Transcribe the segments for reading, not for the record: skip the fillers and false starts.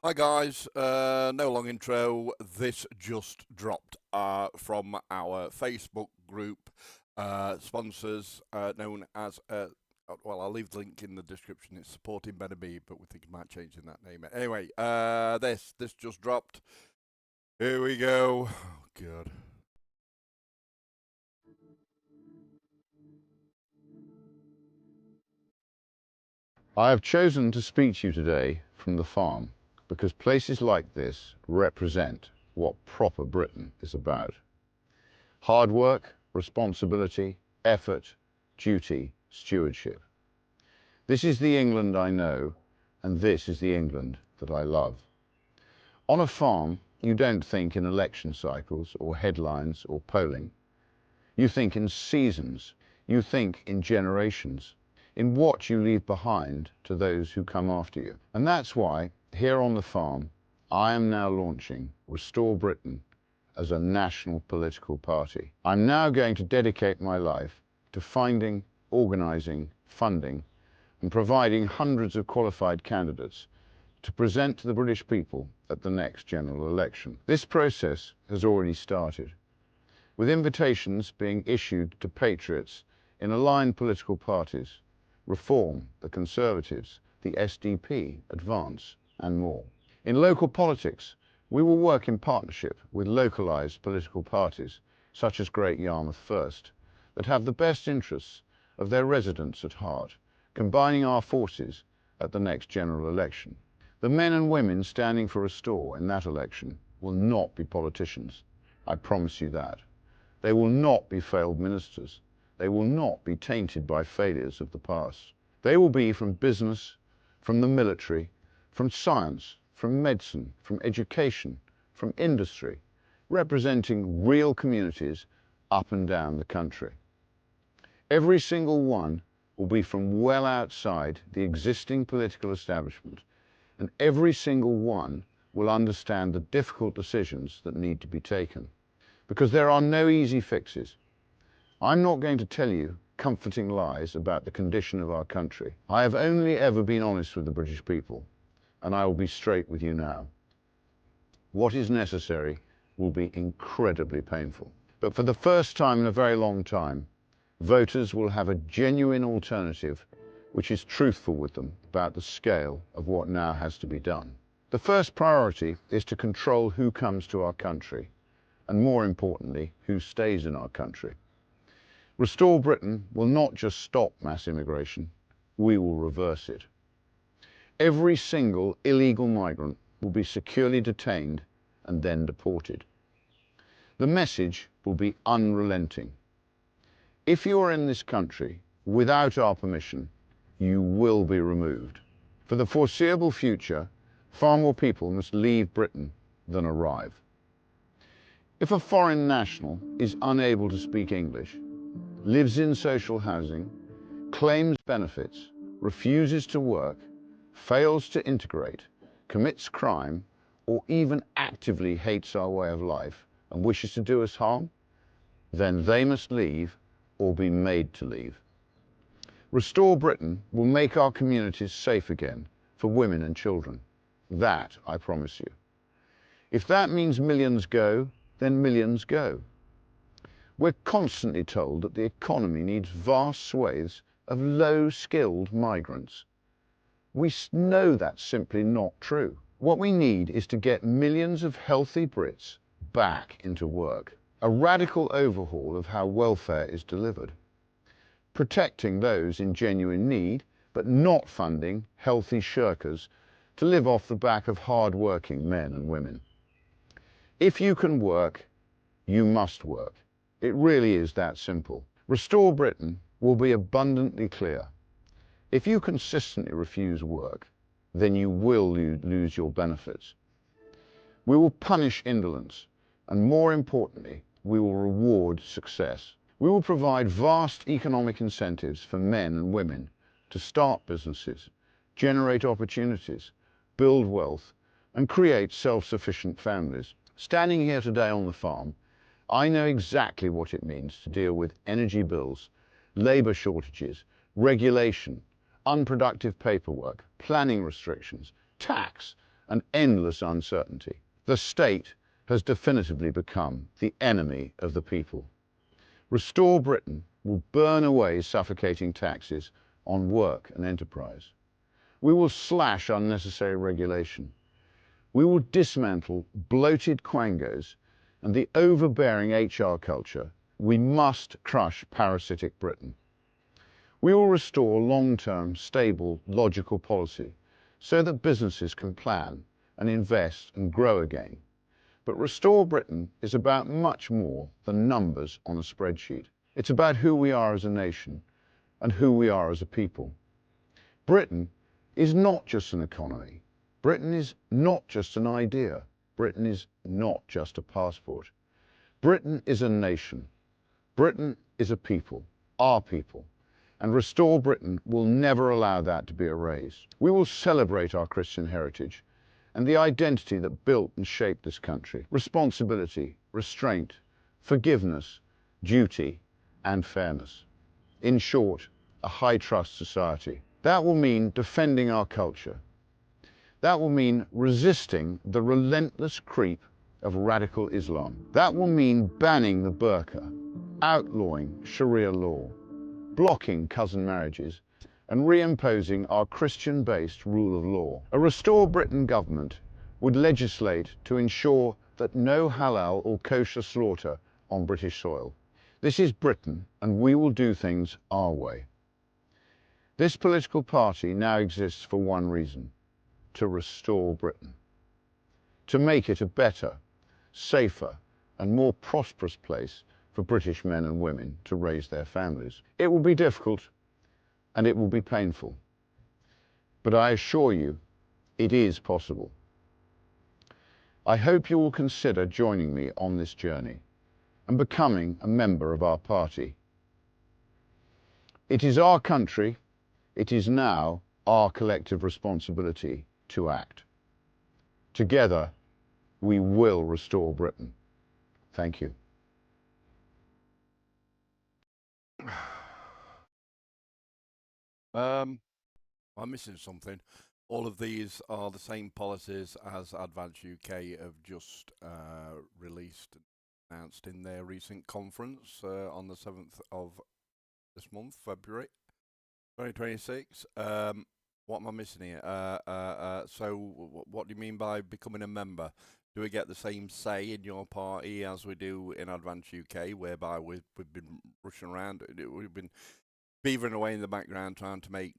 Hi guys, no long intro. This just dropped from our Facebook group sponsors known as, well, I'll leave the link in the description. It's Supporting Better Me, but we think it might change in that name. Anyway, this just dropped. Here we go. Oh, God. I have chosen to speak to you today from the farm because places like this represent what proper Britain is about. Hard work, responsibility, effort, duty, stewardship. This is the England I know, and this is the England that I love. On a farm, you don't think in election cycles or headlines or polling. You think in seasons. You think in generations, in what you leave behind to those who come after you. And that's why, here on the farm, I am now launching Restore Britain as a national political party. I'm now going to dedicate my life to finding, organising, funding, and providing hundreds of qualified candidates to present to the British people at the next general election. This process has already started, with invitations being issued to patriots in aligned political parties, Reform, the Conservatives, the SDP, Advance, and more. In local politics, we will work in partnership with localised political parties, such as Great Yarmouth First, that have the best interests of their residents at heart, combining our forces at the next general election. The men and women standing for Restore in that election will not be politicians. I promise you that. They will not be failed ministers. They will not be tainted by failures of the past. They will be from business, from the military, from science, from medicine, from education, from industry, representing real communities up and down the country. Every single one will be from well outside the existing political establishment, and every single one will understand the difficult decisions that need to be taken. Because there are no easy fixes. I'm not going to tell you comforting lies about the condition of our country. I have only ever been honest with the British people, and I will be straight with you now. What is necessary will be incredibly painful. But for the first time in a very long time, voters will have a genuine alternative which is truthful with them about the scale of what now has to be done. The first priority is to control who comes to our country, and more importantly, who stays in our country. Restore Britain will not just stop mass immigration, we will reverse it. Every single illegal migrant will be securely detained and then deported. The message will be unrelenting. If you are in this country without our permission, you will be removed. For the foreseeable future, far more people must leave Britain than arrive. If a foreign national is unable to speak English, lives in social housing, claims benefits, refuses to work, fails to integrate, commits crime, or even actively hates our way of life and wishes to do us harm, then they must leave or be made to leave. Restore Britain will make our communities safe again for women and children. That I promise you. If that means millions go, then millions go. We're constantly told that the economy needs vast swathes of low-skilled migrants. We know that's simply not true. What we need is to get millions of healthy Brits back into work. A radical overhaul of how welfare is delivered. Protecting those in genuine need, but not funding healthy shirkers to live off the back of hard-working men and women. If you can work, you must work. It really is that simple. Restore Britain will be abundantly clear. If you consistently refuse work, then you will lose your benefits. We will punish indolence, and more importantly, we will reward success. We will provide vast economic incentives for men and women to start businesses, generate opportunities, build wealth, and create self-sufficient families. Standing here today on the farm, I know exactly what it means to deal with energy bills, labour shortages, regulation, unproductive paperwork, planning restrictions, tax, and endless uncertainty. The state has definitively become the enemy of the people. Restore Britain will burn away suffocating taxes on work and enterprise. We will slash unnecessary regulation. We will dismantle bloated quangos and the overbearing HR culture. We must crush parasitic Britain. We will restore long-term, stable, logical policy so that businesses can plan and invest and grow again. But Restore Britain is about much more than numbers on a spreadsheet. It's about who we are as a nation and who we are as a people. Britain is not just an economy. Britain is not just an idea. Britain is not just a passport. Britain is a nation. Britain is a people, our people. And Restore Britain will never allow that to be erased. We will celebrate our Christian heritage and the identity that built and shaped this country. Responsibility, restraint, forgiveness, duty, and fairness. In short, a high-trust society. That will mean defending our culture. That will mean resisting the relentless creep of radical Islam. That will mean banning the burqa, outlawing Sharia law, blocking cousin marriages, and reimposing our Christian-based rule of law. A Restore Britain government would legislate to ensure that no halal or kosher slaughter on British soil. This is Britain, and we will do things our way. This political party now exists for one reason: to restore Britain, to make it a better, safer, and more prosperous place for British men and women to raise their families. It will be difficult, and it will be painful. But I assure you, it is possible. I hope you will consider joining me on this journey and becoming a member of our party. It is our country. It is now our collective responsibility to act. Together, we will restore Britain. Thank you. I'm missing something. All of these are the same policies as Advance UK have just released and announced in their recent conference on the 7th of this month, February 2026. What am I missing here? So what do you mean by becoming a member? Do we get the same say in your party as we do in Advance UK, whereby we've been rushing around, we've been beavering away in the background trying to make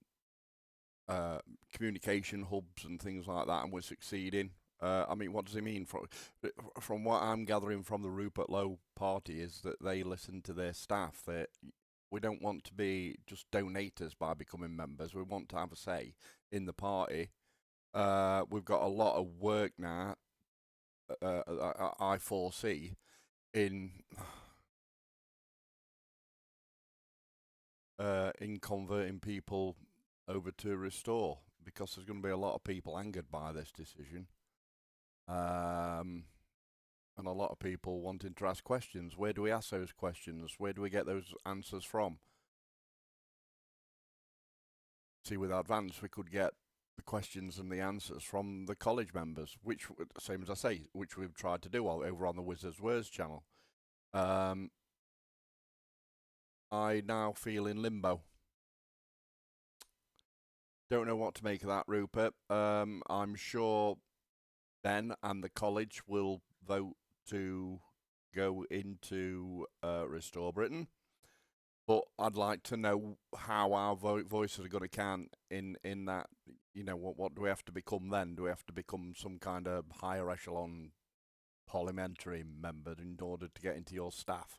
communication hubs and things like that, and we're succeeding? I mean, what does it mean? From what I'm gathering from the Rupert Lowe party is that they listen to their staff. That we don't want to be just donators by becoming members. We want to have a say in the party. We've got a lot of work now, I foresee, in converting people over to Restore, because there's going to be a lot of people angered by this decision. And a lot of people wanting to ask questions. Where do we ask those questions? Where do we get those answers from? See, with Advance, we could get the questions and the answers from the college members, which, same as I say, which we've tried to do over on the Wizard's Words channel. I now feel in limbo. Don't know what to make of that, Rupert. I'm sure Ben and the college will vote to go into Restore Britain, but I'd like to know how our voices are going to count in that. You know, what do we have to become then? Do we have to become some kind of higher echelon parliamentary member in order to get into your staff?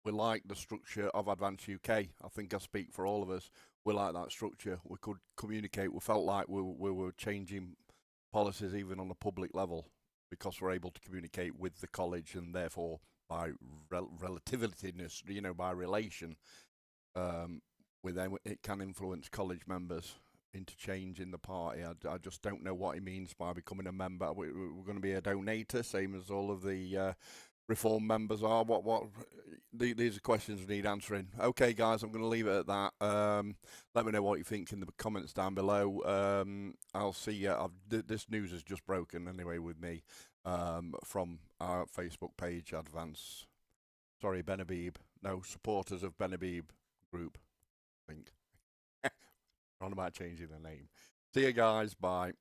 We like the structure of Advance UK. I think I speak for all of us. We like that structure. We could communicate. We felt like we were changing policies even on a public level, because we're able to communicate with the college, and therefore by relativeness, you know, by relation, with them, it can influence college members into change in the party. I just don't know what he means by becoming a member. We're going to be a donator, same as all of the reform members are. These are questions we need answering. Okay, guys, I'm going to leave it at that. Let me know what you think in the comments down below. I'll see you. This news has just broken anyway with me from our Facebook page, Ben Habib. No, supporters of Ben Habib group, I think. On about changing the name. See you guys. Bye.